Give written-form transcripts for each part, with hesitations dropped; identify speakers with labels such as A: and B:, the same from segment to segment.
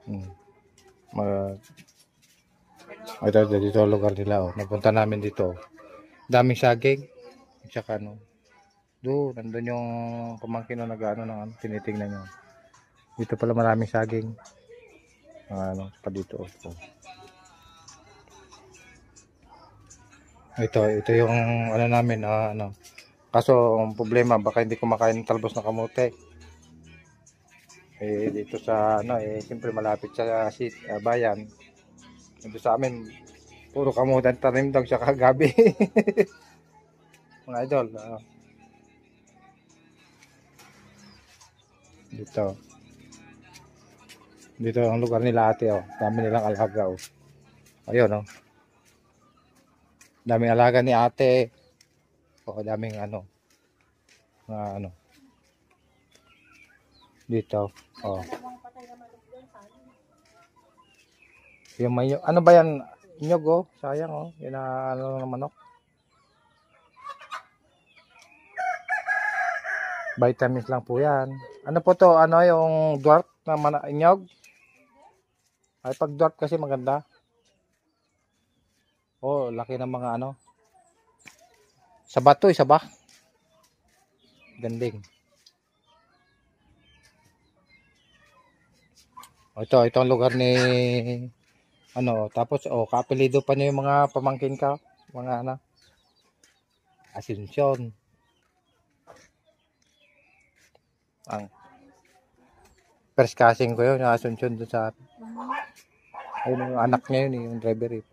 A: Hmm. Ito dito ang lugar nila. Oh. Napunta namin dito. Daming saging. Tsaka ano. Doon, nandun yung pamangkin na nag-ano ng ano, tinitingnan nyo. Dito pala maraming saging. Ano, pa dito. Oh. Ito yung ano namin, ano. Kaso, ang problema, baka hindi kumakain ng talbos na kamote. Dito sa, ano, siyempre malapit sa bayan. Dito sa amin, puro kamote ang tanim daw siya kagabi. Mga idol, dito ang lugar nila ate, oh. Dami nilang alaga, oh. Ayun, oh. Daming alaga ni ate. O daming ano. Ano. Dito, oh. Yung may ano ba yan? Nyog, oh. Sayang, oh. Yan na ano ng manok. Vitamins lang po yan. Ano po to? Ano yung dwarf na nyog? Ay, pag dwarf kasi maganda. Oh, laki ng mga ano. Saba to, saba. Ganding. Oh, ito ang lugar ni ano, tapos kaapelido pa niyo yung mga pamangkin ka, mga ano. Asuncion. Ang first casting ko yun, yung Asuncion doon sa ayun yung anak niya yun, yung driver eh.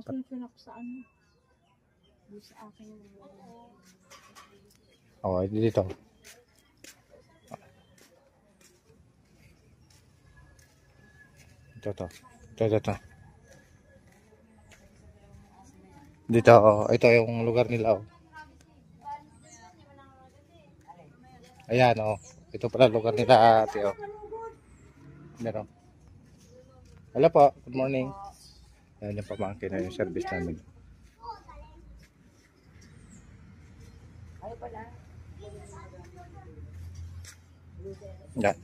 B: Asuncion ako sa ano? Sa akin.
A: Oh, dito. Ito. Dito, ito yung lugar nila, oh. Ayan, oh. Ito pala lugar nila, ate, oh. Meron. Hello po, good morning. Ayan yung pamangkin na yung service namin. Yan.